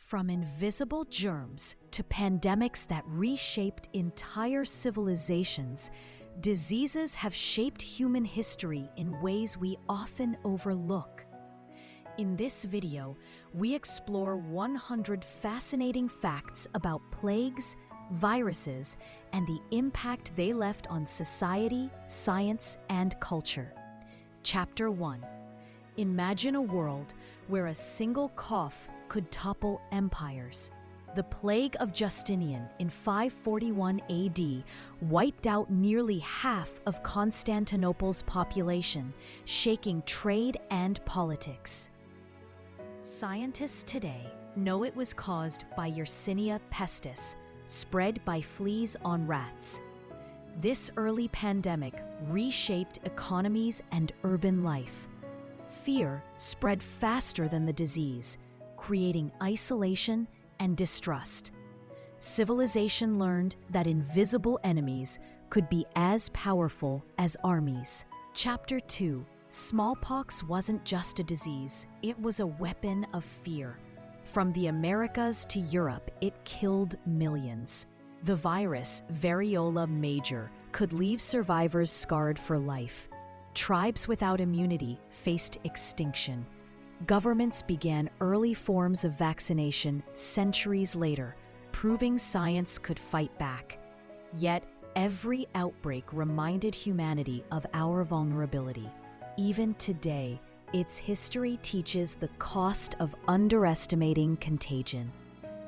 From invisible germs to pandemics that reshaped entire civilizations, diseases have shaped human history in ways we often overlook. In this video, we explore 100 fascinating facts about plagues, viruses, and the impact they left on society, science, and culture. Chapter 1. Imagine a world where a single cough could topple empires. The plague of Justinian in 541 AD wiped out nearly half of Constantinople's population, shaking trade and politics. Scientists today know it was caused by Yersinia pestis, spread by fleas on rats. This early pandemic reshaped economies and urban life. Fear spread faster than the disease, creating isolation and distrust. Civilization learned that invisible enemies could be as powerful as armies. Chapter 2. Smallpox wasn't just a disease, it was a weapon of fear. From the Americas to Europe, it killed millions. The virus, variola major, could leave survivors scarred for life. Tribes without immunity faced extinction. Governments began early forms of vaccination centuries later, proving science could fight back. Yet, every outbreak reminded humanity of our vulnerability. Even today, its history teaches the cost of underestimating contagion.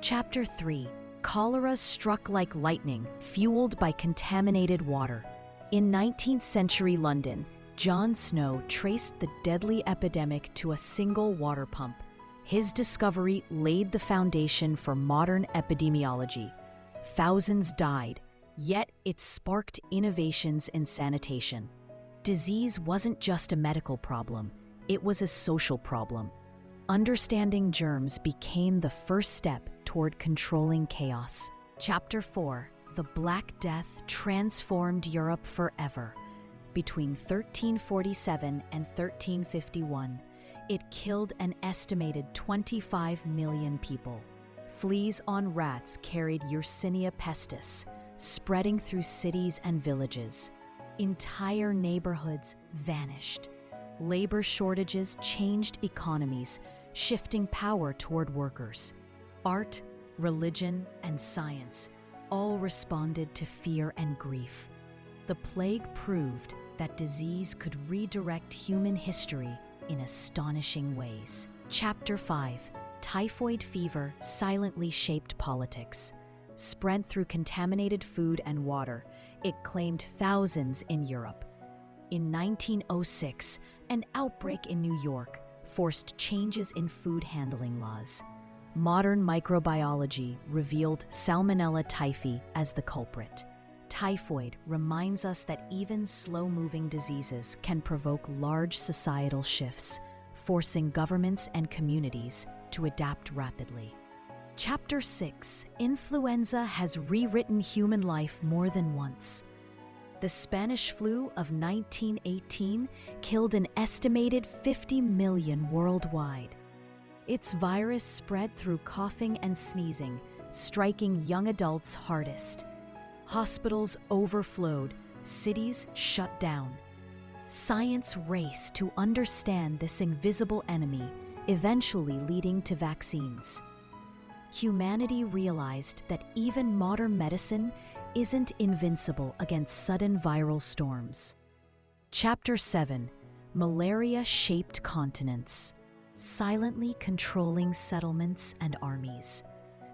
Chapter 3. Cholera struck like lightning, fueled by contaminated water. In 19th century London, John Snow traced the deadly epidemic to a single water pump. His discovery laid the foundation for modern epidemiology. Thousands died, yet it sparked innovations in sanitation. Disease wasn't just a medical problem, it was a social problem. Understanding germs became the first step toward controlling chaos. Chapter 4. The Black Death transformed Europe forever. Between 1347 and 1351, it killed an estimated 25 million people. Fleas on rats carried Yersinia pestis, spreading through cities and villages. Entire neighborhoods vanished. Labor shortages changed economies, shifting power toward workers. Art, religion, and science all responded to fear and grief. The plague proved that disease could redirect human history in astonishing ways. Chapter 5. Typhoid fever silently shaped politics. Spread through contaminated food and water, it claimed thousands in Europe. In 1906, an outbreak in New York forced changes in food handling laws. Modern microbiology revealed Salmonella typhi as the culprit. Typhoid reminds us that even slow-moving diseases can provoke large societal shifts, forcing governments and communities to adapt rapidly. Chapter 6. Influenza has rewritten human life more than once. The Spanish flu of 1918 killed an estimated 50 million worldwide. Its virus spread through coughing and sneezing, striking young adults hardest. Hospitals overflowed, cities shut down. Science raced to understand this invisible enemy, eventually leading to vaccines. Humanity realized that even modern medicine isn't invincible against sudden viral storms. Chapter 7. Malaria shaped continents, silently controlling settlements and armies.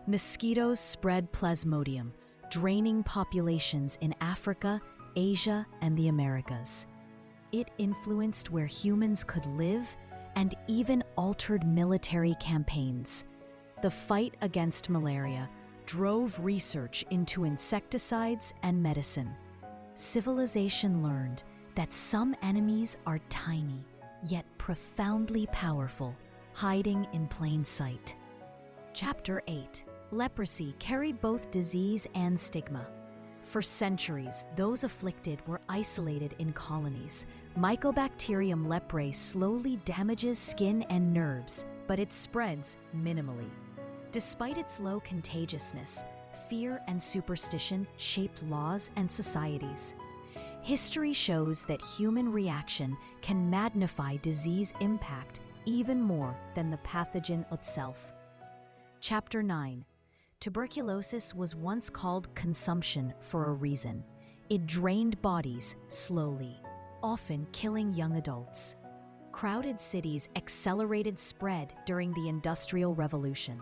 Mosquitoes spread plasmodium, draining populations in Africa, Asia, and the Americas. It influenced where humans could live and even altered military campaigns. The fight against malaria drove research into insecticides and medicine. Civilization learned that some enemies are tiny, yet profoundly powerful, hiding in plain sight. Chapter 8. Leprosy carried both disease and stigma. For centuries, those afflicted were isolated in colonies. Mycobacterium leprae slowly damages skin and nerves, but it spreads minimally. Despite its low contagiousness, fear and superstition shaped laws and societies. History shows that human reaction can magnify disease impact even more than the pathogen itself. Chapter 9. Tuberculosis was once called consumption for a reason. It drained bodies slowly, often killing young adults. Crowded cities accelerated spread during the Industrial Revolution.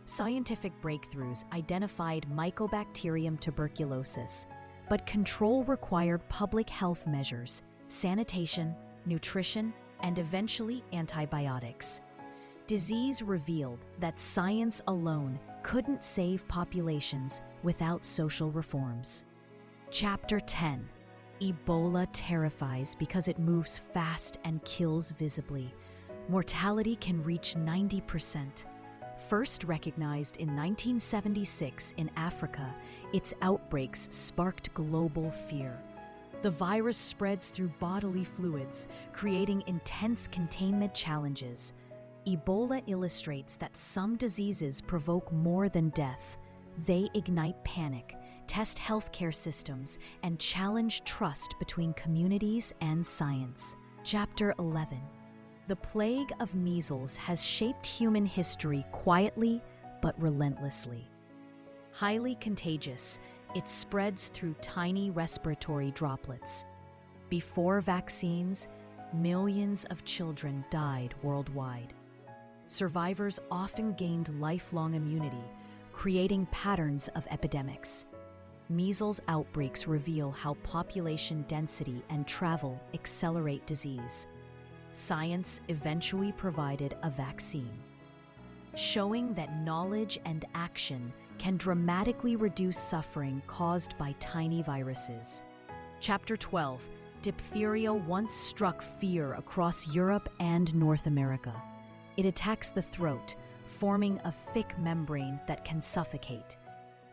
Scientific breakthroughs identified Mycobacterium tuberculosis, but control required public health measures, sanitation, nutrition, and eventually antibiotics. Disease revealed that science alone couldn't save populations without social reforms. Chapter 10. Ebola terrifies because it moves fast and kills visibly. Mortality can reach 90%. First recognized in 1976 in Africa, its outbreaks sparked global fear. The virus spreads through bodily fluids, creating intense containment challenges. Ebola illustrates that some diseases provoke more than death. They ignite panic, test healthcare systems, and challenge trust between communities and science. Chapter 11. The plague of measles has shaped human history quietly but relentlessly. Highly contagious, it spreads through tiny respiratory droplets. Before vaccines, millions of children died worldwide. Survivors often gained lifelong immunity, creating patterns of epidemics. Measles outbreaks reveal how population density and travel accelerate disease. Science eventually provided a vaccine, showing that knowledge and action can dramatically reduce suffering caused by tiny viruses. Chapter 12. Diphtheria once struck fear across Europe and North America. It attacks the throat, forming a thick membrane that can suffocate.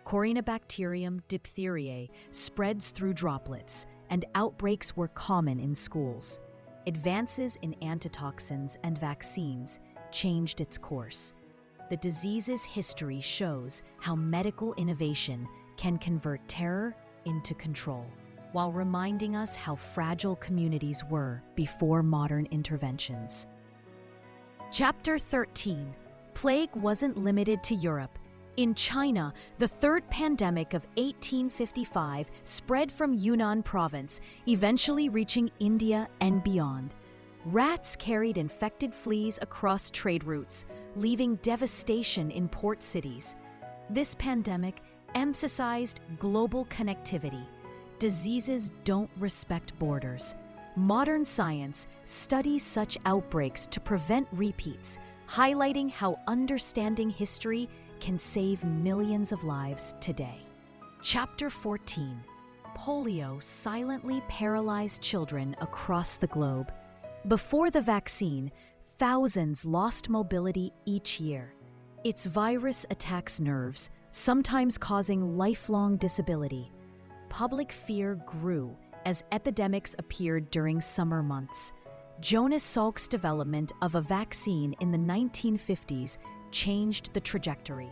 Corynebacterium diphtheriae spreads through droplets, and outbreaks were common in schools. Advances in antitoxins and vaccines changed its course. The disease's history shows how medical innovation can convert terror into control, while reminding us how fragile communities were before modern interventions. Chapter 13. Plague wasn't limited to Europe. In China, the third pandemic of 1855 spread from Yunnan province, eventually reaching India and beyond. Rats carried infected fleas across trade routes, leaving devastation in port cities. This pandemic emphasized global connectivity. Diseases don't respect borders. Modern science studies such outbreaks to prevent repeats, highlighting how understanding history can save millions of lives today. Chapter 14. Polio silently paralyzed children across the globe. Before the vaccine, thousands lost mobility each year. Its virus attacks nerves, sometimes causing lifelong disability. Public fear grew as epidemics appeared during summer months. Jonas Salk's development of a vaccine in the 1950s changed the trajectory.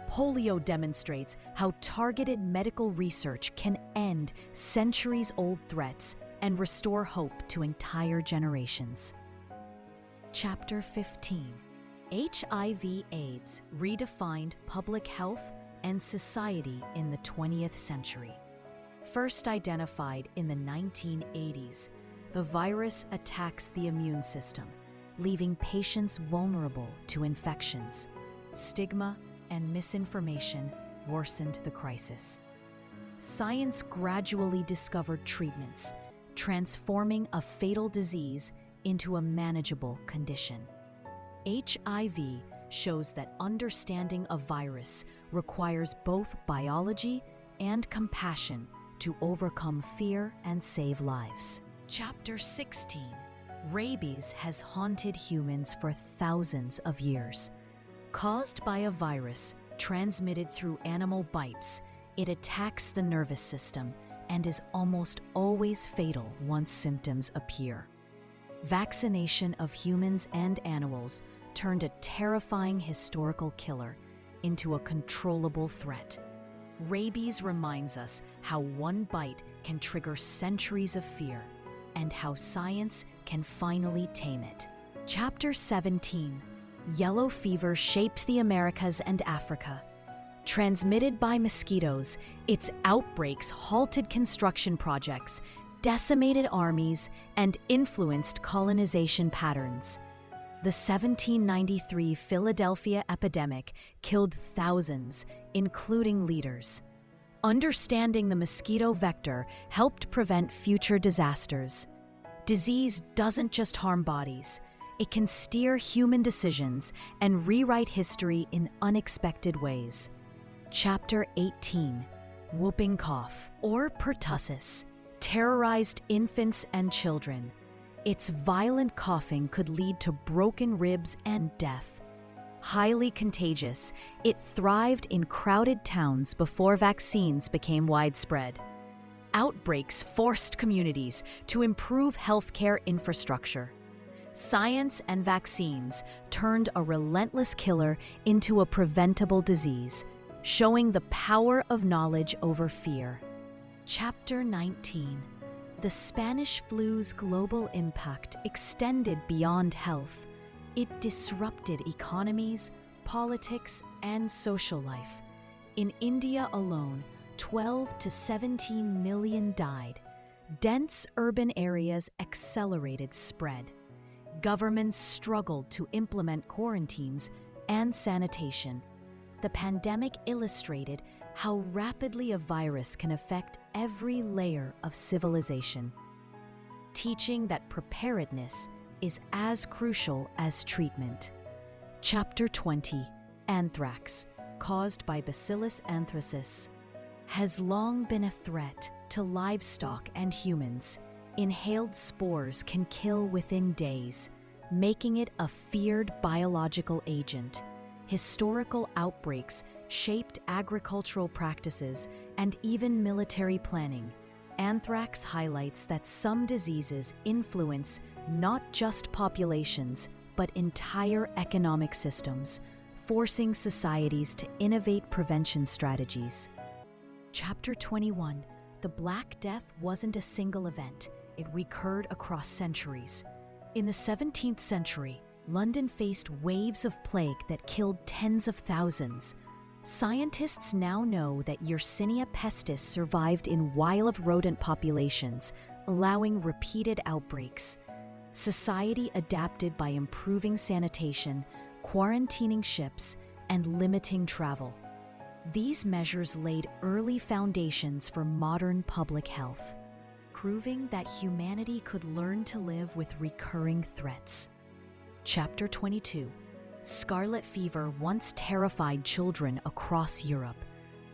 Polio demonstrates how targeted medical research can end centuries-old threats and restore hope to entire generations. Chapter 15. HIV/AIDS redefined public health and society in the 20th century. First identified in the 1980s, the virus attacks the immune system, leaving patients vulnerable to infections. Stigma and misinformation worsened the crisis. Science gradually discovered treatments, transforming a fatal disease into a manageable condition. HIV shows that understanding a virus requires both biology and compassion to overcome fear and save lives. Chapter 16. Rabies has haunted humans for thousands of years. Caused by a virus transmitted through animal bites, it attacks the nervous system and is almost always fatal once symptoms appear. Vaccination of humans and animals turned a terrifying historical killer into a controllable threat. Rabies reminds us how one bite can trigger centuries of fear and how science can finally tame it. Chapter 17. Yellow fever shaped the Americas and Africa. Transmitted by mosquitoes, its outbreaks halted construction projects, decimated armies, and influenced colonization patterns. The 1793 Philadelphia epidemic killed thousands, including leaders. Understanding the mosquito vector helped prevent future disasters. Disease doesn't just harm bodies. It can steer human decisions and rewrite history in unexpected ways. Chapter 18. Whooping cough, or pertussis, terrorized infants and children. Its violent coughing could lead to broken ribs and death. Highly contagious, it thrived in crowded towns before vaccines became widespread. Outbreaks forced communities to improve healthcare infrastructure. Science and vaccines turned a relentless killer into a preventable disease, showing the power of knowledge over fear. Chapter 19. The Spanish flu's global impact extended beyond health. It disrupted economies, politics, and social life. In India alone, 12 to 17 million died. Dense urban areas accelerated spread. Governments struggled to implement quarantines and sanitation. The pandemic illustrated how rapidly a virus can affect every layer of civilization, teaching that preparedness is as crucial as treatment. Chapter 20. Anthrax, caused by Bacillus anthracis, has long been a threat to livestock and humans. Inhaled spores can kill within days, making it a feared biological agent. Historical outbreaks shaped agricultural practices and even military planning. Anthrax highlights that some diseases influence not just populations, but entire economic systems, forcing societies to innovate prevention strategies. Chapter 21. The Black Death wasn't a single event. It recurred across centuries. In the 17th century, London faced waves of plague that killed tens of thousands. Scientists now know that Yersinia pestis survived in wild rodent populations, allowing repeated outbreaks. Society adapted by improving sanitation, quarantining ships, and limiting travel. These measures laid early foundations for modern public health, proving that humanity could learn to live with recurring threats. Chapter 22. Scarlet fever once terrified children across Europe.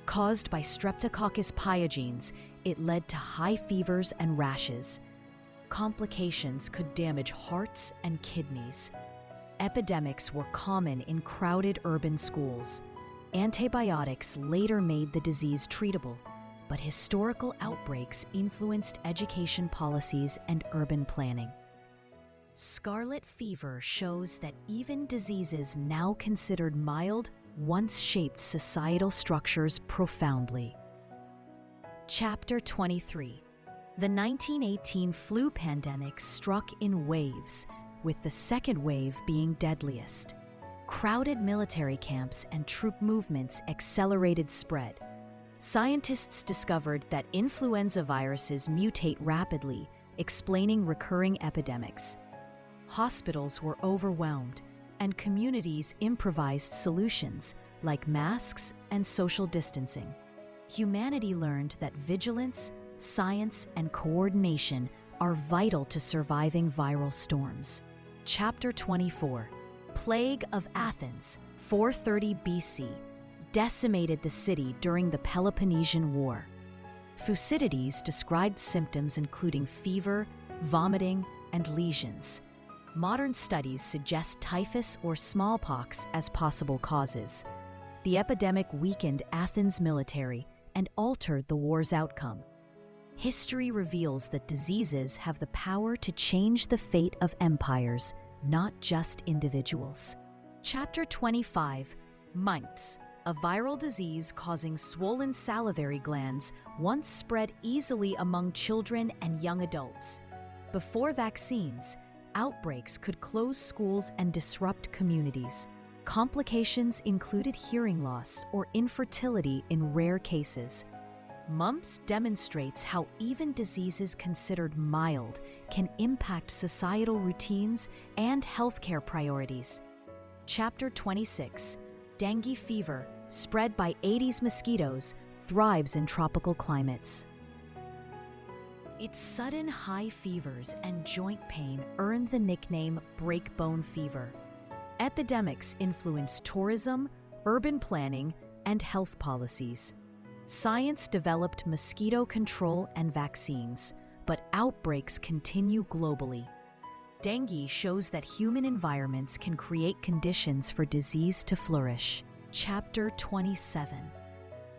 Caused by Streptococcus pyogenes, it led to high fevers and rashes. Complications could damage hearts and kidneys. Epidemics were common in crowded urban schools. Antibiotics later made the disease treatable, but historical outbreaks influenced education policies and urban planning. Scarlet fever shows that even diseases now considered mild once shaped societal structures profoundly. Chapter 23. The 1918 flu pandemic struck in waves, with the second wave being deadliest. Crowded military camps and troop movements accelerated spread. Scientists discovered that influenza viruses mutate rapidly, explaining recurring epidemics. Hospitals were overwhelmed, and communities improvised solutions like masks and social distancing. Humanity learned that vigilance, science, and coordination are vital to surviving viral storms. Chapter 24. Plague of Athens, 430 BC, decimated the city during the Peloponnesian War. Thucydides described symptoms including fever, vomiting, and lesions. Modern studies suggest typhus or smallpox as possible causes. The epidemic weakened Athens' military and altered the war's outcome. History reveals that diseases have the power to change the fate of empires, not just individuals. Chapter 25. Mumps, a viral disease causing swollen salivary glands once spread easily among children and young adults. Before vaccines, outbreaks could close schools and disrupt communities. Complications included hearing loss or infertility in rare cases. Mumps demonstrates how even diseases considered mild can impact societal routines and healthcare priorities. Chapter 26. Dengue fever, spread by Aedes mosquitoes, thrives in tropical climates. Its sudden high fevers and joint pain earned the nickname breakbone fever. Epidemics influence tourism, urban planning, and health policies. Science developed mosquito control and vaccines, but outbreaks continue globally. Dengue shows that human environments can create conditions for disease to flourish. Chapter 27.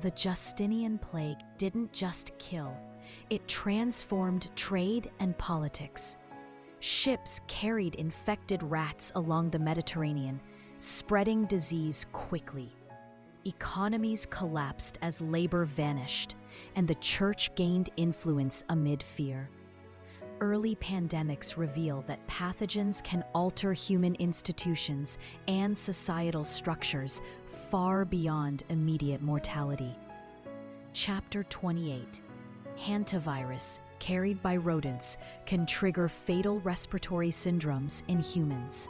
The Justinian plague didn't just kill, it transformed trade and politics. Ships carried infected rats along the Mediterranean, spreading disease quickly. Economies collapsed as labor vanished, and the church gained influence amid fear. Early pandemics reveal that pathogens can alter human institutions and societal structures far beyond immediate mortality. Chapter 28. Hantavirus, carried by rodents, can trigger fatal respiratory syndromes in humans.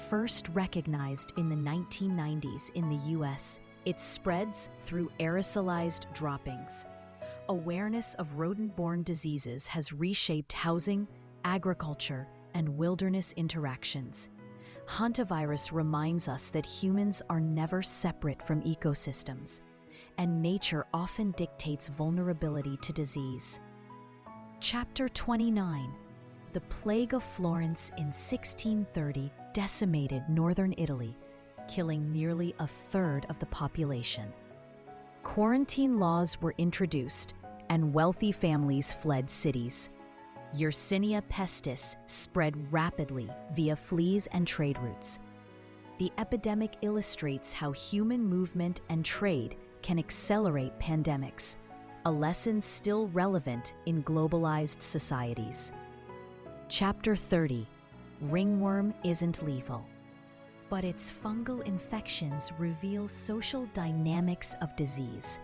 First recognized in the 1990s in the US, it spreads through aerosolized droppings. Awareness of rodent-borne diseases has reshaped housing, agriculture, and wilderness interactions. Hantavirus reminds us that humans are never separate from ecosystems, and nature often dictates vulnerability to disease. Chapter 29. The Plague of Florence in 1630 decimated northern Italy, killing nearly a third of the population. Quarantine laws were introduced, and wealthy families fled cities. Yersinia pestis spread rapidly via fleas and trade routes. The epidemic illustrates how human movement and trade can accelerate pandemics, a lesson still relevant in globalized societies. Chapter 30. Ringworm isn't lethal, but its fungal infections reveal social dynamics of disease.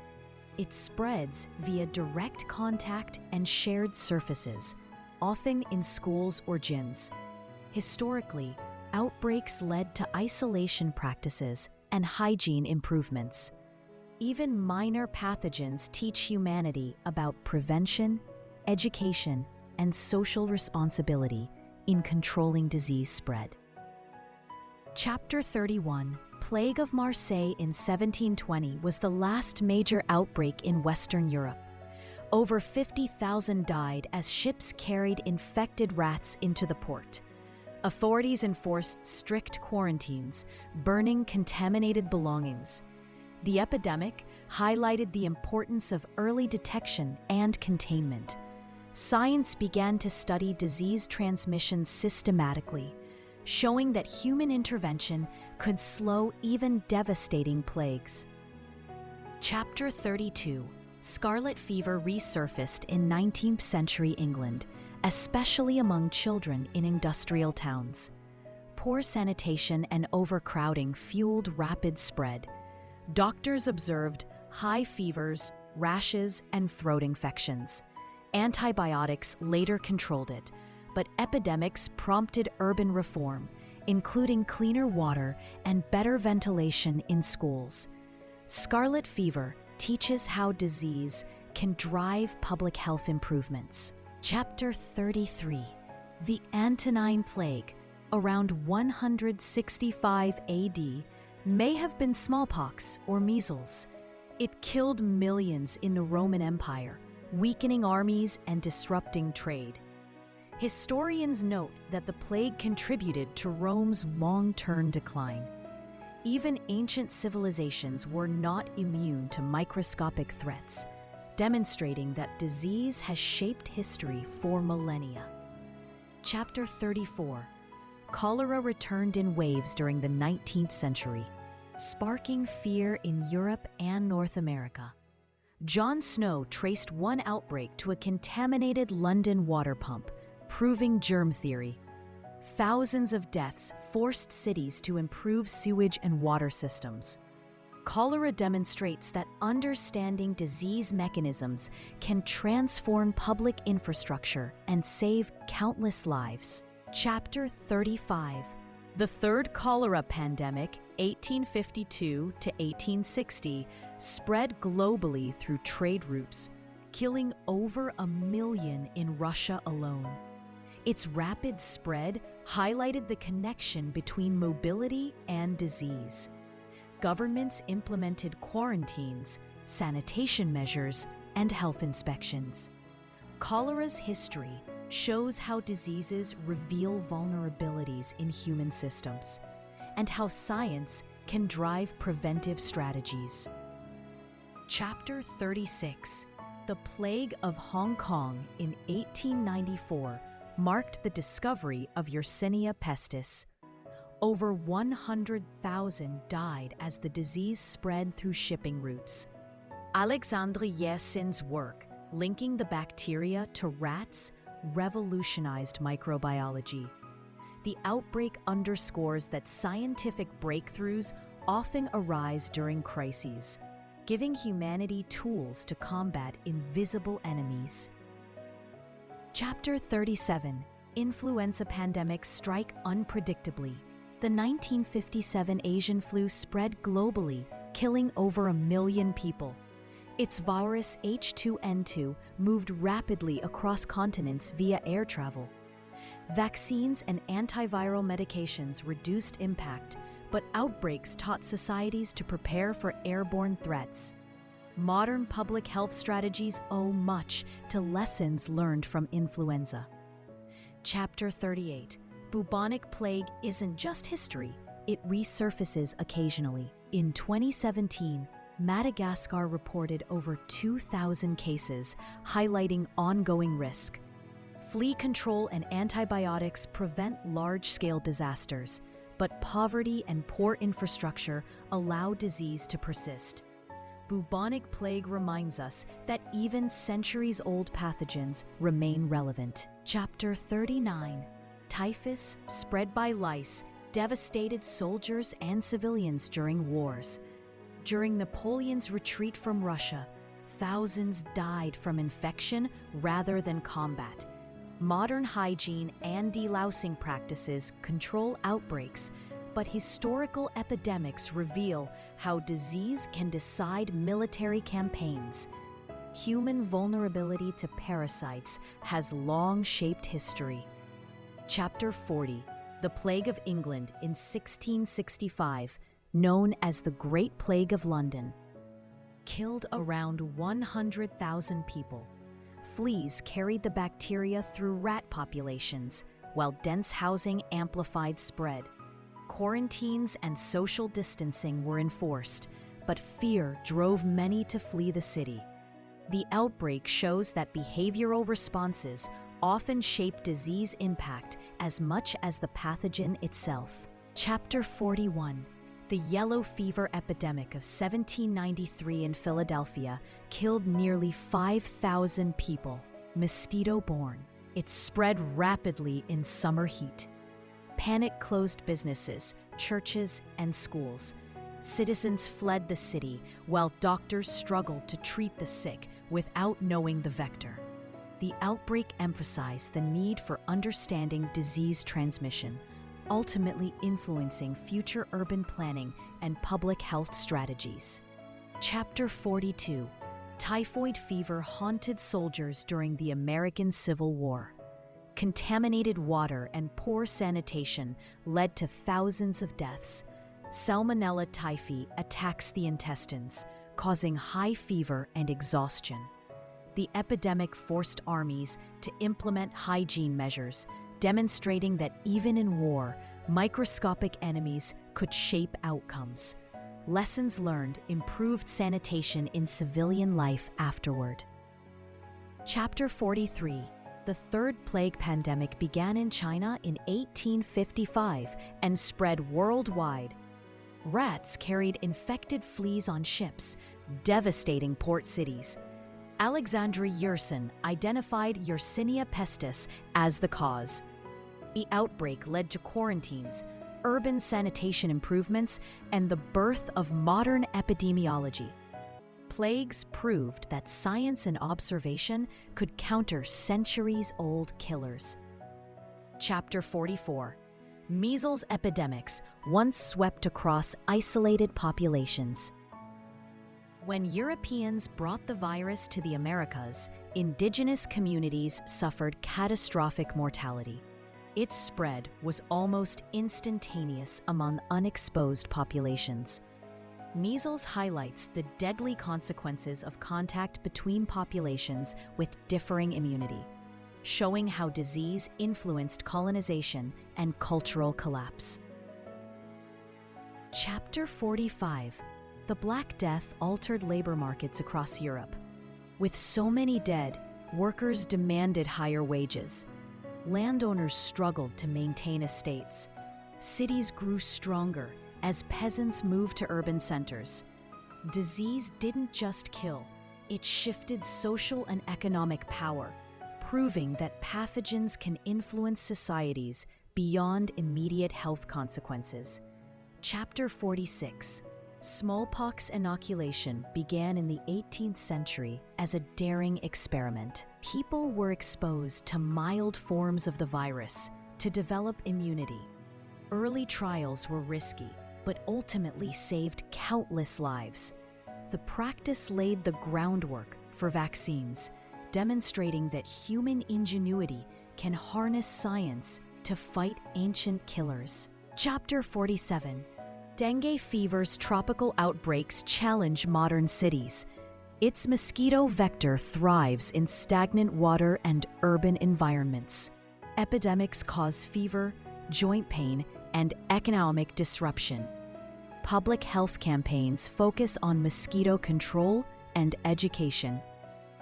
It spreads via direct contact and shared surfaces, often in schools or gyms. Historically, outbreaks led to isolation practices and hygiene improvements. Even minor pathogens teach humanity about prevention, education, and social responsibility in controlling disease spread. Chapter 31. Plague of Marseille in 1720 was the last major outbreak in Western Europe. Over 50,000 died as ships carried infected rats into the port. Authorities enforced strict quarantines, burning contaminated belongings. The epidemic highlighted the importance of early detection and containment. Science began to study disease transmission systematically, showing that human intervention could slow even devastating plagues. Chapter 32. Scarlet fever resurfaced in 19th century England, especially among children in industrial towns. Poor sanitation and overcrowding fueled rapid spread. Doctors observed high fevers, rashes, and throat infections. Antibiotics later controlled it, but epidemics prompted urban reform, including cleaner water and better ventilation in schools. Scarlet fever teaches how disease can drive public health improvements. Chapter 33. The Antonine Plague, around 165 AD, may have been smallpox or measles. It killed millions in the Roman Empire, weakening armies and disrupting trade. Historians note that the plague contributed to Rome's long-term decline. Even ancient civilizations were not immune to microscopic threats, demonstrating that disease has shaped history for millennia. Chapter 34. Cholera returned in waves during the 19th century. sparking fear in Europe and North America. John Snow traced one outbreak to a contaminated London water pump, proving germ theory. Thousands of deaths forced cities to improve sewage and water systems. Cholera demonstrates that understanding disease mechanisms can transform public infrastructure and save countless lives. Chapter 35. The Third Cholera Pandemic, 1852 to 1860, spread globally through trade routes, killing over 1 million in Russia alone. Its rapid spread highlighted the connection between mobility and disease. Governments implemented quarantines, sanitation measures, and health inspections. Cholera's history shows how diseases reveal vulnerabilities in human systems and how science can drive preventive strategies. Chapter 36. The Plague of Hong Kong in 1894 marked the discovery of Yersinia pestis. Over 100,000 died as the disease spread through shipping routes. Alexandre Yersin's work, linking the bacteria to rats, revolutionized microbiology. The outbreak underscores that scientific breakthroughs often arise during crises, giving humanity tools to combat invisible enemies. Chapter 37. Influenza pandemics strike unpredictably. The 1957 Asian flu spread globally, killing over 1 million people. Its virus H2N2 moved rapidly across continents via air travel. Vaccines and antiviral medications reduced impact, but outbreaks taught societies to prepare for airborne threats. Modern public health strategies owe much to lessons learned from influenza. Chapter 38. Bubonic plague isn't just history, it resurfaces occasionally. In 2017, Madagascar reported over 2,000 cases, highlighting ongoing risk. Flea control and antibiotics prevent large-scale disasters, but poverty and poor infrastructure allow disease to persist. Bubonic plague reminds us that even centuries-old pathogens remain relevant. Chapter 39. Typhus, spread by lice, devastated soldiers and civilians during wars. During Napoleon's retreat from Russia, thousands died from infection rather than combat. Modern hygiene and delousing practices control outbreaks, but historical epidemics reveal how disease can decide military campaigns. Human vulnerability to parasites has long shaped history. Chapter 40. The Plague of England in 1665, known as the Great Plague of London, killed around 100,000 people. Fleas carried the bacteria through rat populations, while dense housing amplified spread. Quarantines and social distancing were enforced, but fear drove many to flee the city. The outbreak shows that behavioral responses often shape disease impact as much as the pathogen itself. Chapter 41. The yellow fever epidemic of 1793 in Philadelphia killed nearly 5,000 people, mosquito-borne. It spread rapidly in summer heat. Panic closed businesses, churches, and schools. Citizens fled the city while doctors struggled to treat the sick without knowing the vector. The outbreak emphasized the need for understanding disease transmission, ultimately influencing future urban planning and public health strategies. Chapter 42. Typhoid fever haunted soldiers during the American Civil War. Contaminated water and poor sanitation led to thousands of deaths. Salmonella typhi attacks the intestines, causing high fever and exhaustion. The epidemic forced armies to implement hygiene measures, demonstrating that even in war, microscopic enemies could shape outcomes. Lessons learned improved sanitation in civilian life afterward. Chapter 43. The third plague pandemic began in China in 1855 and spread worldwide. Rats carried infected fleas on ships, devastating port cities. Alexandre Yersin identified Yersinia pestis as the cause. The outbreak led to quarantines, urban sanitation improvements, and the birth of modern epidemiology. Plagues proved that science and observation could counter centuries-old killers. Chapter 44. Measles epidemics once swept across isolated populations. When Europeans brought the virus to the Americas, indigenous communities suffered catastrophic mortality. Its spread was almost instantaneous among unexposed populations. Measles highlights the deadly consequences of contact between populations with differing immunity, showing how disease influenced colonization and cultural collapse. Chapter 45. The Black Death altered labor markets across Europe. With so many dead, workers demanded higher wages. Landowners struggled to maintain estates. Cities grew stronger as peasants moved to urban centers. Disease didn't just kill, it shifted social and economic power, proving that pathogens can influence societies beyond immediate health consequences. Chapter 46. Smallpox inoculation began in the 18th century as a daring experiment. People were exposed to mild forms of the virus to develop immunity. Early trials were risky, but ultimately saved countless lives. The practice laid the groundwork for vaccines, demonstrating that human ingenuity can harness science to fight ancient killers. Chapter 47. Dengue fever's tropical outbreaks challenge modern cities. Its mosquito vector thrives in stagnant water and urban environments. Epidemics cause fever, joint pain, and economic disruption. Public health campaigns focus on mosquito control and education.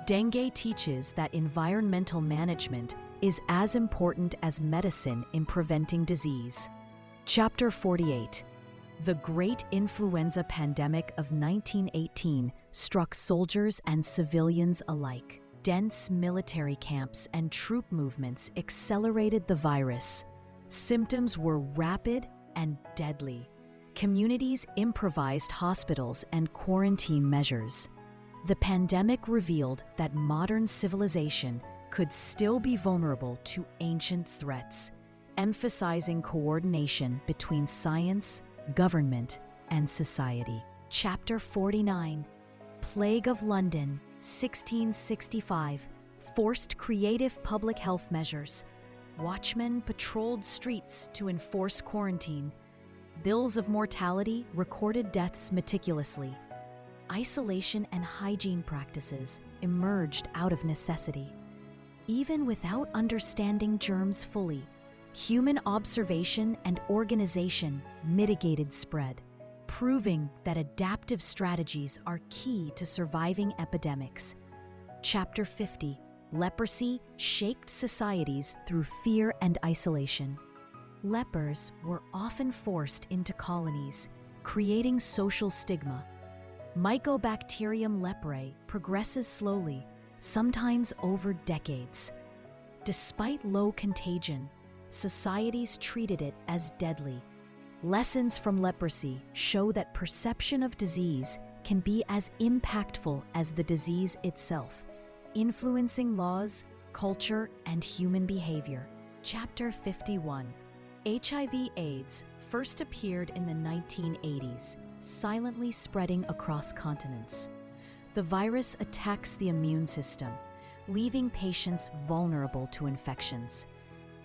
Dengue teaches that environmental management is as important as medicine in preventing disease. Chapter 48. The Great Influenza Pandemic of 1918 struck soldiers and civilians alike. Dense military camps and troop movements accelerated the virus. Symptoms were rapid and deadly. Communities improvised hospitals and quarantine measures. The pandemic revealed that modern civilization could still be vulnerable to ancient threats, emphasizing coordination between science, government, and society. Chapter 49. Plague of London, 1665, forced creative public health measures. Watchmen patrolled streets to enforce quarantine. Bills of mortality recorded deaths meticulously. Isolation and hygiene practices emerged out of necessity. Even without understanding germs fully, human observation and organization mitigated spread, proving that adaptive strategies are key to surviving epidemics. Chapter 50. Leprosy shaped societies through fear and isolation. Lepers were often forced into colonies, creating social stigma. Mycobacterium leprae progresses slowly, sometimes over decades. Despite low contagion, societies treated it as deadly. Lessons from leprosy show that perception of disease can be as impactful as the disease itself, influencing laws, culture, and human behavior. Chapter 51. HIV/AIDS first appeared in the 1980s, silently spreading across continents. The virus attacks the immune system, leaving patients vulnerable to infections.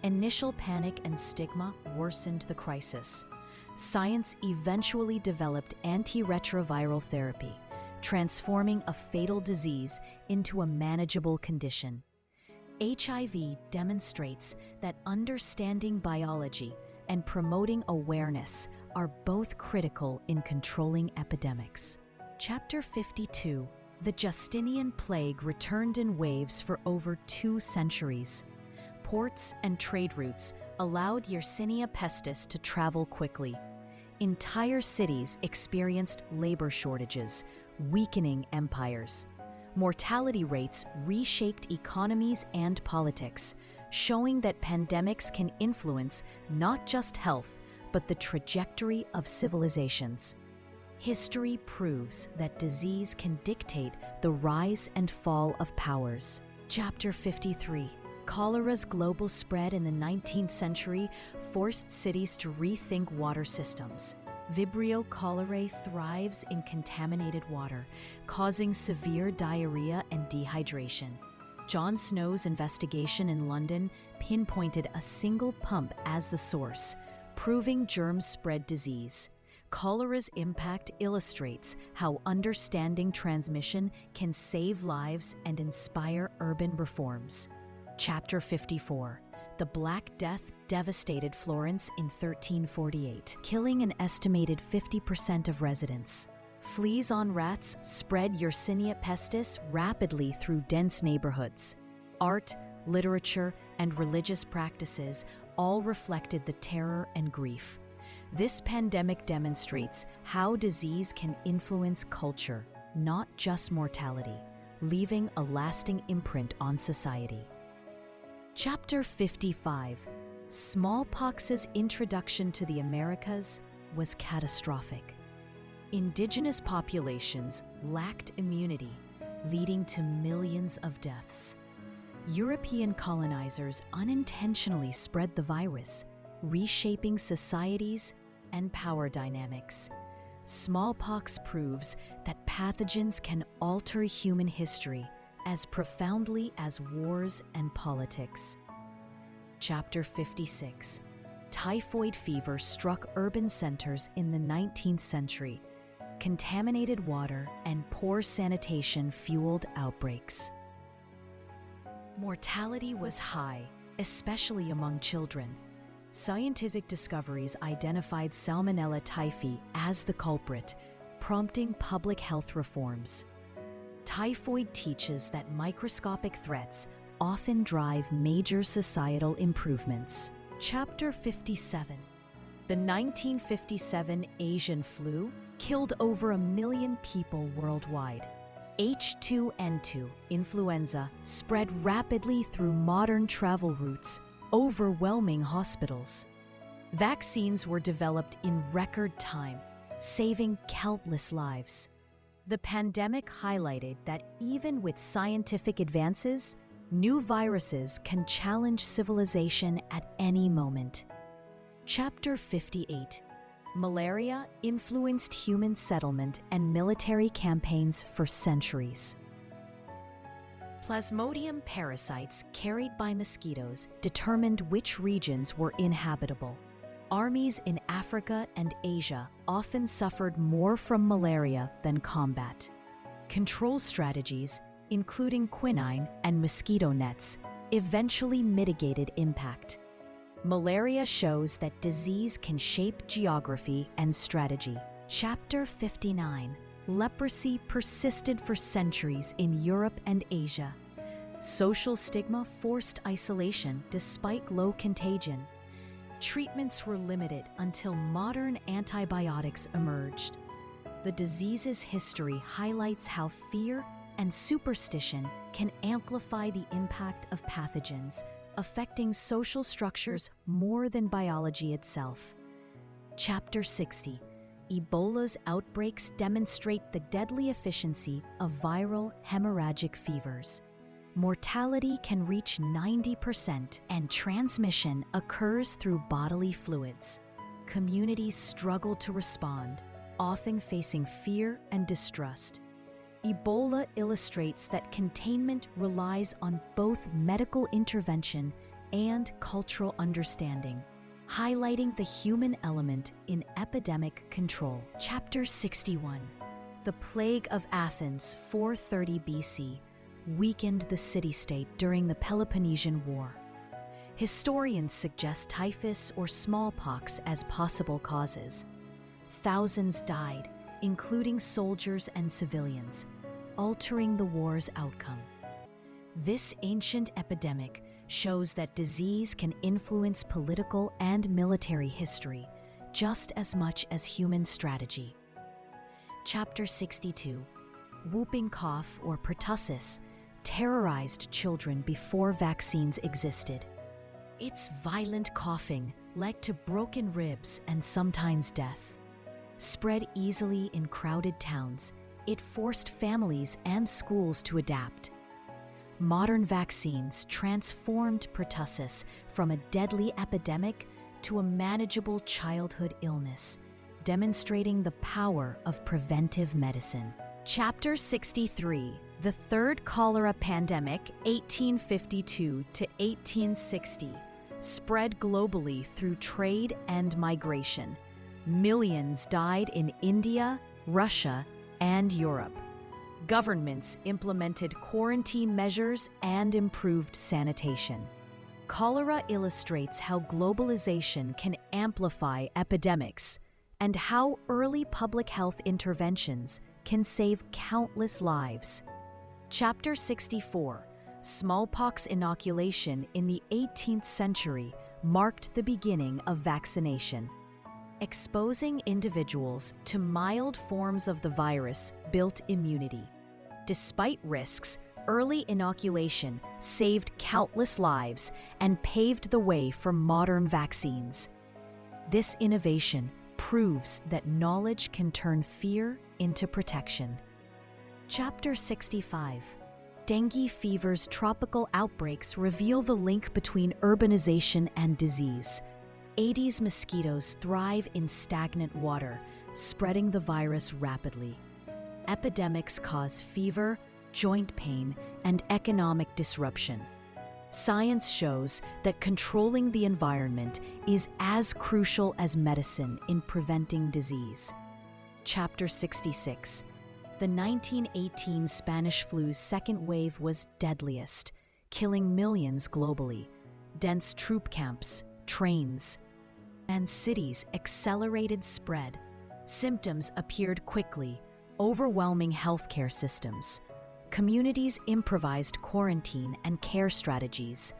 Initial panic and stigma worsened the crisis. Science eventually developed antiretroviral therapy, transforming a fatal disease into a manageable condition. HIV demonstrates that understanding biology and promoting awareness are both critical in controlling epidemics. Chapter 52. The Justinian plague returned in waves for over 2 centuries. Ports and trade routes allowed Yersinia pestis to travel quickly. Entire cities experienced labor shortages, weakening empires. Mortality rates reshaped economies and politics, showing that pandemics can influence not just health, but the trajectory of civilizations. History proves that disease can dictate the rise and fall of powers. Chapter 53. Cholera's global spread in the 19th century forced cities to rethink water systems. Vibrio cholerae thrives in contaminated water, causing severe diarrhea and dehydration. John Snow's investigation in London pinpointed a single pump as the source, proving germs spread disease. Cholera's impact illustrates how understanding transmission can save lives and inspire urban reforms. Chapter 54. The Black Death devastated Florence in 1348, killing an estimated 50% of residents. Fleas on rats spread Yersinia pestis rapidly through dense neighborhoods. Art, literature, and religious practices all reflected the terror and grief. This pandemic demonstrates how disease can influence culture, not just mortality, leaving a lasting imprint on society. Chapter 55. Smallpox's introduction to the Americas was catastrophic. Indigenous populations lacked immunity, leading to millions of deaths. European colonizers unintentionally spread the virus, reshaping societies and power dynamics. Smallpox proves that pathogens can alter human history as profoundly as wars and politics. Chapter 56. Typhoid fever struck urban centers in the 19th century. Contaminated water and poor sanitation fueled outbreaks. Mortality was high, especially among children. Scientific discoveries identified Salmonella typhi as the culprit, prompting public health reforms. Typhoid teaches that microscopic threats often drive major societal improvements. Chapter 57. The 1957 Asian flu killed over 1 million people worldwide. H2N2 influenza spread rapidly through modern travel routes, overwhelming hospitals. Vaccines were developed in record time, saving countless lives. The pandemic highlighted that even with scientific advances, new viruses can challenge civilization at any moment. Chapter 58. Malaria influenced human settlement and military campaigns for centuries. Plasmodium parasites carried by mosquitoes determined which regions were inhabitable. Armies in Africa and Asia often suffered more from malaria than combat. Control strategies, including quinine and mosquito nets, eventually mitigated impact. Malaria shows that disease can shape geography and strategy. Chapter 59. Leprosy persisted for centuries in Europe and Asia. Social stigma forced isolation despite low contagion. Treatments were limited until modern antibiotics emerged. The disease's history highlights how fear and superstition can amplify the impact of pathogens, affecting social structures more than biology itself. Chapter 60. Ebola's outbreaks demonstrate the deadly efficiency of viral hemorrhagic fevers. Mortality can reach 90%, and transmission occurs through bodily fluids. Communities struggle to respond, often facing fear and distrust. Ebola illustrates that containment relies on both medical intervention and cultural understanding, highlighting the human element in epidemic control. Chapter 61. The Plague of Athens, 430 BC, weakened the city-state during the Peloponnesian War. Historians suggest typhus or smallpox as possible causes. Thousands died, including soldiers and civilians, altering the war's outcome. This ancient epidemic shows that disease can influence political and military history, just as much as human strategy. Chapter 62. Whooping cough or pertussis terrorized children before vaccines existed. Its violent coughing led to broken ribs and sometimes death. Spread easily in crowded towns, it forced families and schools to adapt. Modern vaccines transformed pertussis from a deadly epidemic to a manageable childhood illness, demonstrating the power of preventive medicine. Chapter 63. The Third Cholera Pandemic, 1852 to 1860, spread globally through trade and migration. Millions died in India, Russia, and Europe. Governments implemented quarantine measures and improved sanitation. Cholera illustrates how globalization can amplify epidemics and how early public health interventions can save countless lives. Chapter 64. Smallpox inoculation in the 18th century marked the beginning of vaccination. Exposing individuals to mild forms of the virus built immunity. Despite risks, early inoculation saved countless lives and paved the way for modern vaccines. This innovation proves that knowledge can turn fear into protection. Chapter 65. Dengue fever's tropical outbreaks reveal the link between urbanization and disease. Aedes mosquitoes thrive in stagnant water, spreading the virus rapidly. Epidemics cause fever, joint pain, and economic disruption. Science shows that controlling the environment is as crucial as medicine in preventing disease. Chapter 66. The 1918 Spanish flu's second wave was deadliest, killing millions globally. Dense troop camps, trains, and cities accelerated spread. Symptoms appeared quickly, overwhelming healthcare systems. Communities improvised quarantine and care strategies.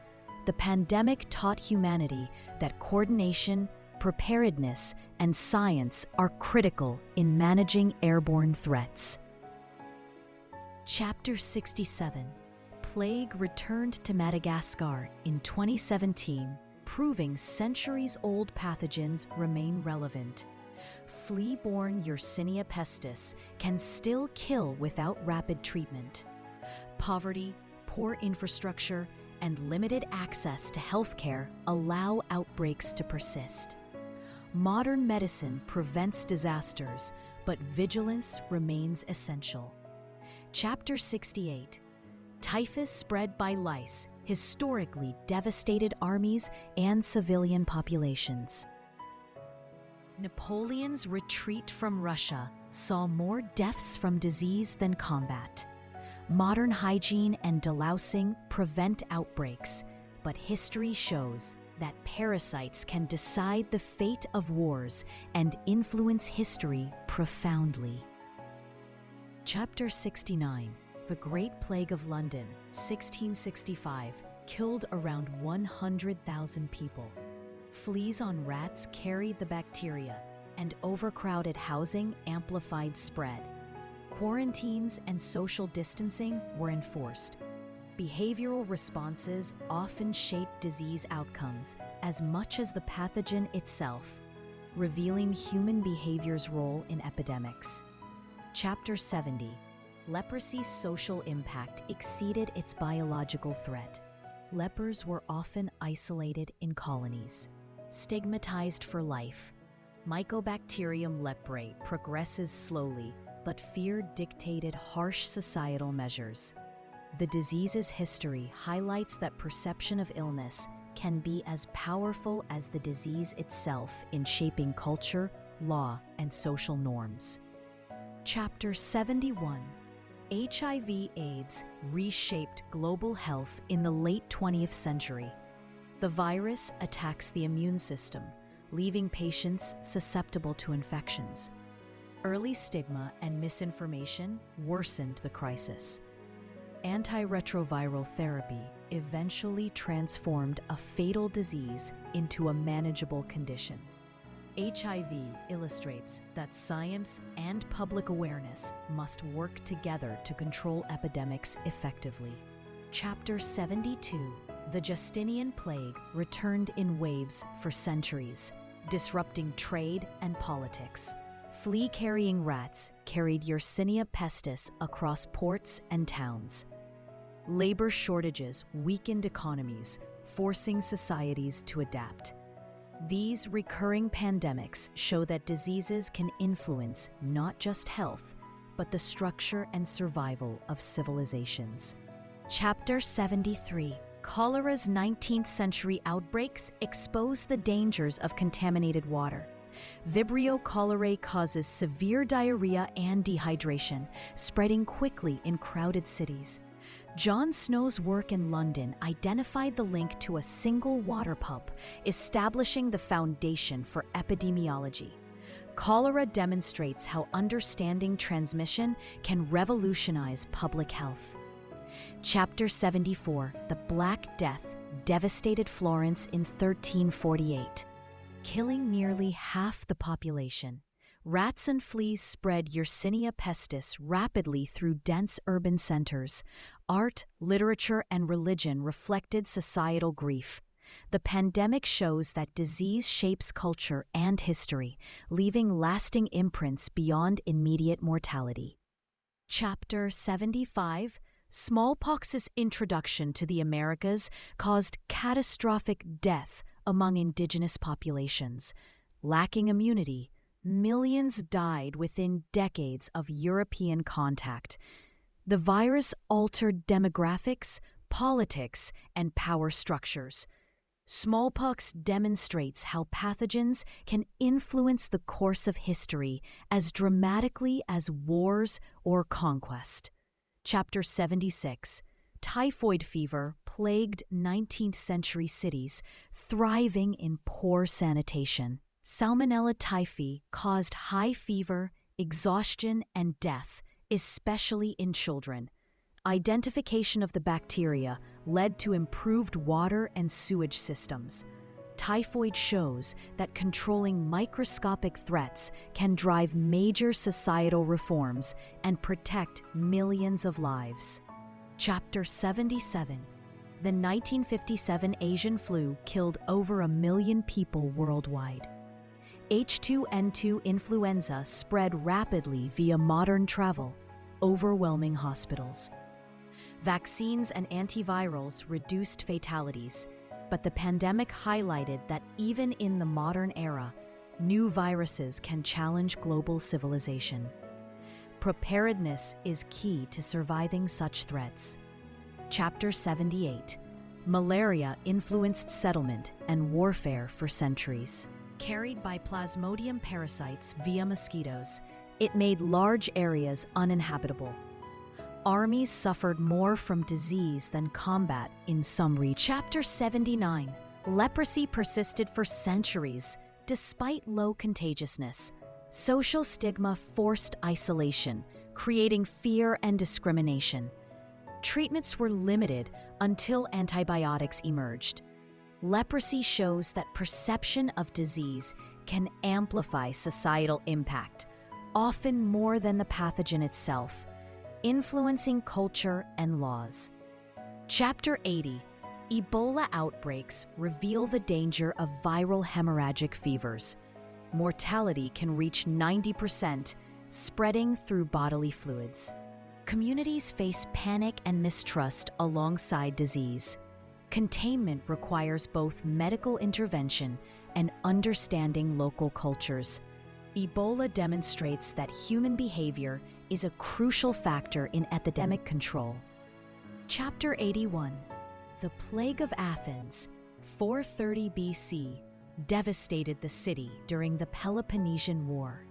The pandemic taught humanity that coordination, preparedness, and science are critical in managing airborne threats. Chapter 67. Plague returned to Madagascar in 2017, proving centuries-old pathogens remain relevant. Flea-borne Yersinia pestis can still kill without rapid treatment. Poverty, poor infrastructure, and limited access to healthcare allow outbreaks to persist. Modern medicine prevents disasters, but vigilance remains essential. Chapter 68. Typhus spread by lice historically devastated armies and civilian populations. Napoleon's retreat from Russia saw more deaths from disease than combat. Modern hygiene and delousing prevent outbreaks, but history shows that parasites can decide the fate of wars and influence history profoundly. Chapter 69. The Great Plague of London, 1665, killed around 100,000 people. Fleas on rats carried the bacteria, and overcrowded housing amplified spread. Quarantines and social distancing were enforced. Behavioral responses often shape disease outcomes as much as the pathogen itself, revealing human behavior's role in epidemics. Chapter 70. Leprosy's social impact exceeded its biological threat. Lepers were often isolated in colonies. Stigmatized for life, Mycobacterium leprae progresses slowly, but fear dictated harsh societal measures. The disease's history highlights that perception of illness can be as powerful as the disease itself in shaping culture, law, and social norms. Chapter 71. HIV/AIDS reshaped global health in the late 20th century. The virus attacks the immune system, leaving patients susceptible to infections. Early stigma and misinformation worsened the crisis. Antiretroviral therapy eventually transformed a fatal disease into a manageable condition. HIV illustrates that science and public awareness must work together to control epidemics effectively. Chapter 72. The Justinian Plague returned in waves for centuries, disrupting trade and politics. Flea-carrying rats carried Yersinia pestis across ports and towns. Labor shortages weakened economies, forcing societies to adapt. These recurring pandemics show that diseases can influence not just health, but the structure and survival of civilizations. Chapter 73. Cholera's 19th century outbreaks expose the dangers of contaminated water. Vibrio cholerae causes severe diarrhea and dehydration, spreading quickly in crowded cities. John Snow's work in London identified the link to a single water pump, establishing the foundation for epidemiology. Cholera demonstrates how understanding transmission can revolutionize public health. Chapter 74. The Black Death devastated Florence in 1348, killing nearly half the population. Rats and fleas spread Yersinia pestis rapidly through dense urban centers. Art, literature, and religion reflected societal grief. The pandemic shows that disease shapes culture and history, leaving lasting imprints beyond immediate mortality. Chapter 75. Smallpox's introduction to the Americas caused catastrophic death among indigenous populations. Lacking immunity, millions died within decades of European contact. The virus altered demographics, politics, and power structures. Smallpox demonstrates how pathogens can influence the course of history as dramatically as wars or conquest. Chapter 76. Typhoid fever plagued 19th century cities, thriving in poor sanitation. Salmonella typhi caused high fever, exhaustion, and death, especially in children. Identification of the bacteria led to improved water and sewage systems. Typhoid shows that controlling microscopic threats can drive major societal reforms and protect millions of lives. Chapter 77. The 1957 Asian flu killed over 1 million people worldwide. H2N2 influenza spread rapidly via modern travel, overwhelming hospitals. Vaccines and antivirals reduced fatalities, but the pandemic highlighted that even in the modern era, new viruses can challenge global civilization. Preparedness is key to surviving such threats. Chapter 78. Malaria influenced settlement and warfare for centuries. Carried by Plasmodium parasites via mosquitoes, it made large areas uninhabitable. Armies suffered more from disease than combat in some regions. Chapter 79. Leprosy persisted for centuries, despite low contagiousness. Social stigma forced isolation, creating fear and discrimination. Treatments were limited until antibiotics emerged. Leprosy shows that perception of disease can amplify societal impact, often more than the pathogen itself, influencing culture and laws. Chapter 80. Ebola outbreaks reveal the danger of viral hemorrhagic fevers. Mortality can reach 90%, spreading through bodily fluids. Communities face panic and mistrust alongside disease. Containment requires both medical intervention and understanding local cultures. Ebola demonstrates that human behavior is a crucial factor in epidemic control. Chapter 81. The Plague of Athens, 430 BC, devastated the city during the Peloponnesian War.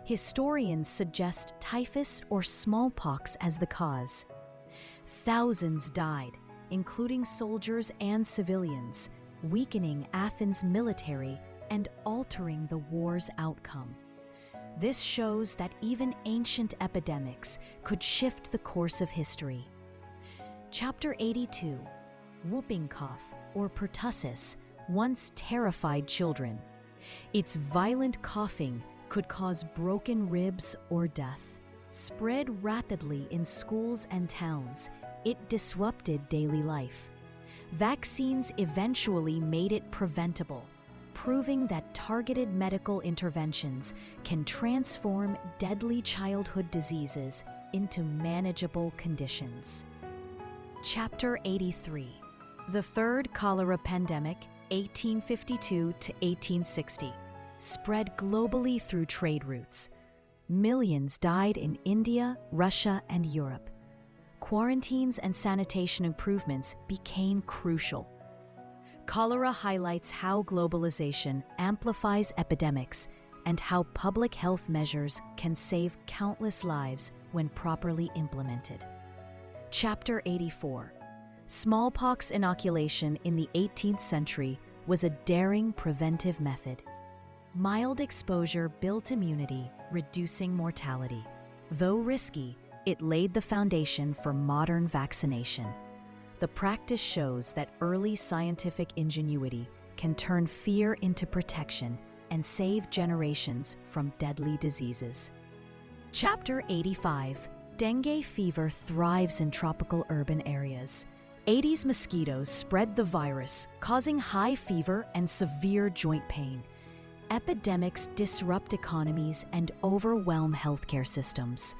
Historians suggest typhus or smallpox as the cause. Thousands died, including soldiers and civilians, weakening Athens' military and altering the war's outcome. This shows that even ancient epidemics could shift the course of history. Chapter 82. Whooping cough, or pertussis, once terrified children. Its violent coughing could cause broken ribs or death. Spread rapidly in schools and towns, it disrupted daily life. Vaccines eventually made it preventable, proving that targeted medical interventions can transform deadly childhood diseases into manageable conditions. Chapter 83. The Third Cholera Pandemic, 1852 to 1860, spread globally through trade routes. Millions died in India, Russia, and Europe. Quarantines and sanitation improvements became crucial. Cholera highlights how globalization amplifies epidemics and how public health measures can save countless lives when properly implemented. Chapter 84. Smallpox inoculation in the 18th century was a daring preventive method. Mild exposure built immunity, reducing mortality. Though risky, it laid the foundation for modern vaccination. The practice shows that early scientific ingenuity can turn fear into protection and save generations from deadly diseases. Chapter 85. Dengue fever thrives in tropical urban areas. Aedes mosquitoes spread the virus, causing high fever and severe joint pain. Epidemics disrupt economies and overwhelm healthcare systems.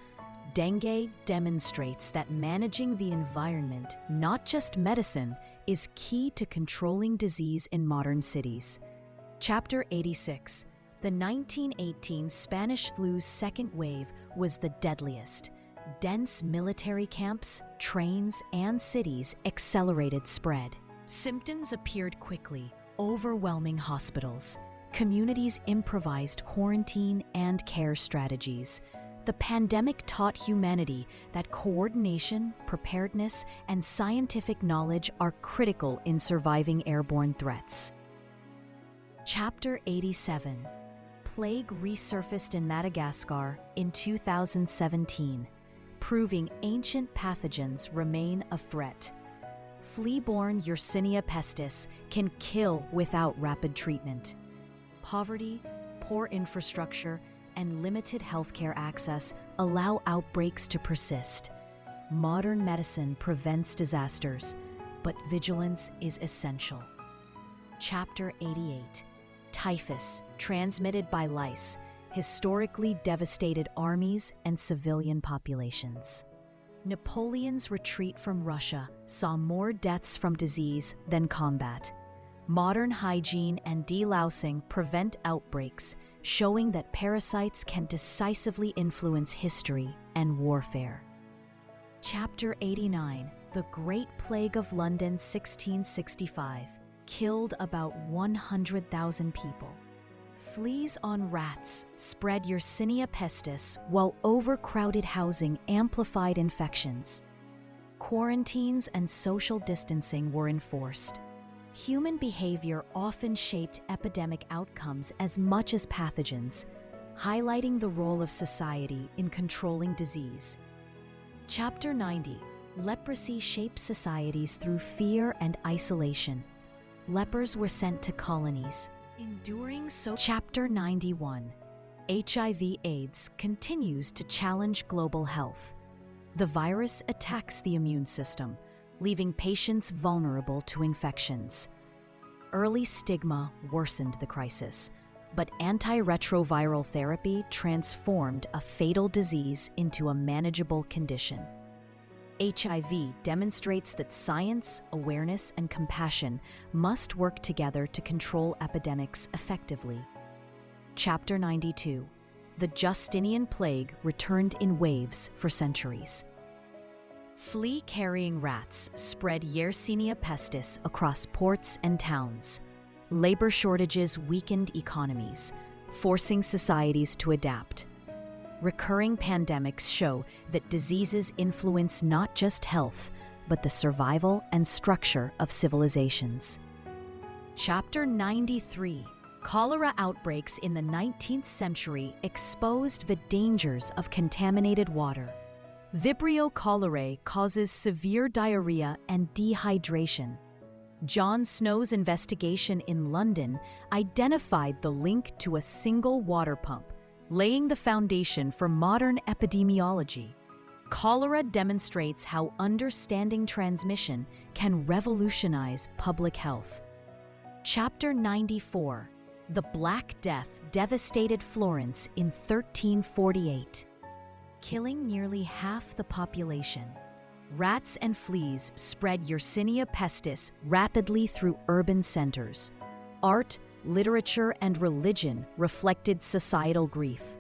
Dengue demonstrates that managing the environment, not just medicine, is key to controlling disease in modern cities. Chapter 86. The 1918 Spanish flu's second wave was the deadliest. Dense military camps, trains, and cities accelerated spread. Symptoms appeared quickly, overwhelming hospitals. Communities improvised quarantine and care strategies. The pandemic taught humanity that coordination, preparedness, and scientific knowledge are critical in surviving airborne threats. Chapter 87. Plague resurfaced in Madagascar in 2017, proving ancient pathogens remain a threat. Flea-borne Yersinia pestis can kill without rapid treatment. Poverty, poor infrastructure, and limited healthcare access allow outbreaks to persist. Modern medicine prevents disasters, but vigilance is essential. Chapter 88. Typhus, transmitted by lice, historically devastated armies and civilian populations. Napoleon's retreat from Russia saw more deaths from disease than combat. Modern hygiene and delousing prevent outbreaks, showing that parasites can decisively influence history and warfare. Chapter 89. The Great Plague of London 1665 killed about 100,000 people. Fleas on rats spread Yersinia pestis, while overcrowded housing amplified infections. Quarantines and social distancing were enforced. Human behavior often shaped epidemic outcomes as much as pathogens, highlighting the role of society in controlling disease. Chapter 90. Leprosy shaped societies through fear and isolation. Lepers were sent to colonies. Chapter 91. HIV/AIDS continues to challenge global health. The virus attacks the immune system, leaving patients vulnerable to infections. Early stigma worsened the crisis, but antiretroviral therapy transformed a fatal disease into a manageable condition. HIV demonstrates that science, awareness, and compassion must work together to control epidemics effectively. Chapter 92. The Justinian Plague returned in waves for centuries. Flea-carrying rats spread Yersinia pestis across ports and towns. Labor shortages weakened economies, forcing societies to adapt. Recurring pandemics show that diseases influence not just health, but the survival and structure of civilizations. Chapter 93. Cholera outbreaks in the 19th century exposed the dangers of contaminated water. Vibrio cholerae causes severe diarrhea and dehydration. Jon Snow's investigation in London identified the link to a single water pump, laying the foundation for modern epidemiology. Cholera demonstrates how understanding transmission can revolutionize public health. Chapter 94: The Black Death devastated Florence in 1348. Killing nearly half the population, rats and fleas spread Yersinia pestis rapidly through urban centers. Art, literature, and religion reflected societal grief.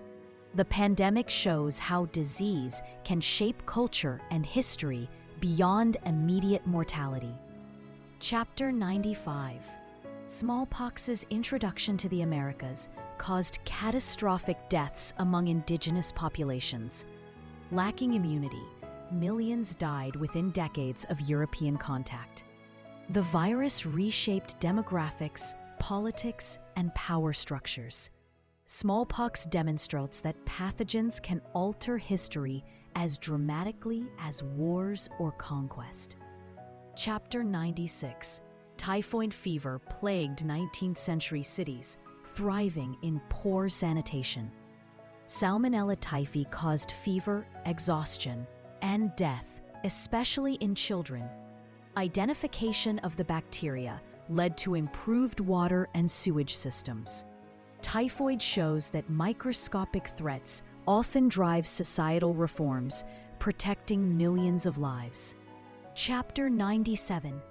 The pandemic shows how disease can shape culture and history beyond immediate mortality. Chapter 95: Smallpox's introduction to the Americas caused catastrophic deaths among indigenous populations. Lacking immunity, millions died within decades of European contact. The virus reshaped demographics, politics, and power structures. Smallpox demonstrates that pathogens can alter history as dramatically as wars or conquest. Chapter 96: Typhoid fever plagued 19th century cities, thriving in poor sanitation. Salmonella typhi caused fever, exhaustion, and death, especially in children. Identification of the bacteria led to improved water and sewage systems. Typhoid shows that microscopic threats often drive societal reforms, protecting millions of lives. Chapter 97: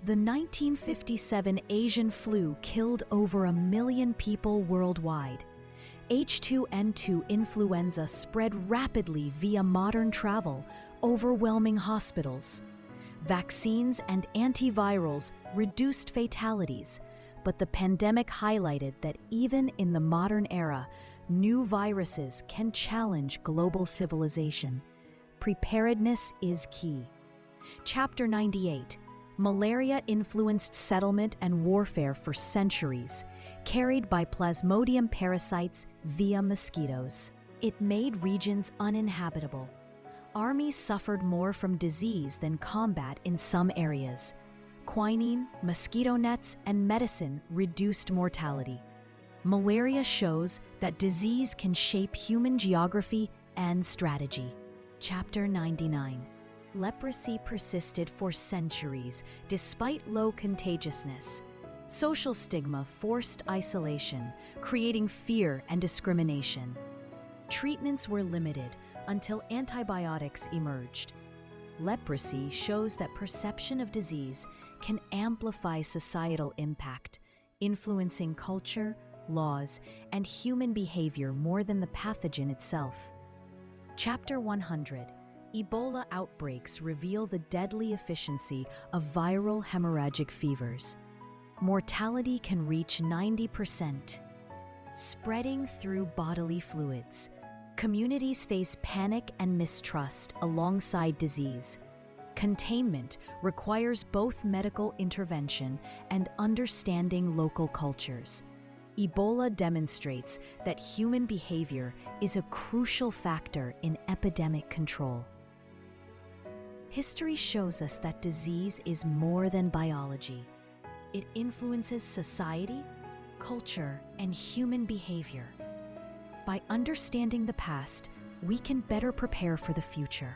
The 1957 Asian flu killed over 1 million people worldwide. H2N2 influenza spread rapidly via modern travel, overwhelming hospitals. Vaccines and antivirals reduced fatalities, but the pandemic highlighted that even in the modern era, new viruses can challenge global civilization. Preparedness is key. Chapter 98: Malaria influenced settlement and warfare for centuries, carried by Plasmodium parasites via mosquitoes. It made regions uninhabitable. Armies suffered more from disease than combat in some areas. Quinine, mosquito nets, and medicine reduced mortality. Malaria shows that disease can shape human geography and strategy. Chapter 99: Leprosy persisted for centuries despite low contagiousness. Social stigma forced isolation, creating fear and discrimination. Treatments were limited until antibiotics emerged. Leprosy shows that perception of disease can amplify societal impact, influencing culture, laws, and human behavior more than the pathogen itself. Chapter 100: Ebola outbreaks reveal the deadly efficiency of viral hemorrhagic fevers. Mortality can reach 90%. Spreading through bodily fluids, communities face panic and mistrust alongside disease. Containment requires both medical intervention and understanding local cultures. Ebola demonstrates that human behavior is a crucial factor in epidemic control. History shows us that disease is more than biology. It influences society, culture, and human behavior. By understanding the past, we can better prepare for the future.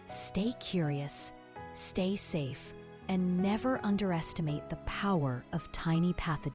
Stay curious, stay safe, and never underestimate the power of tiny pathogens.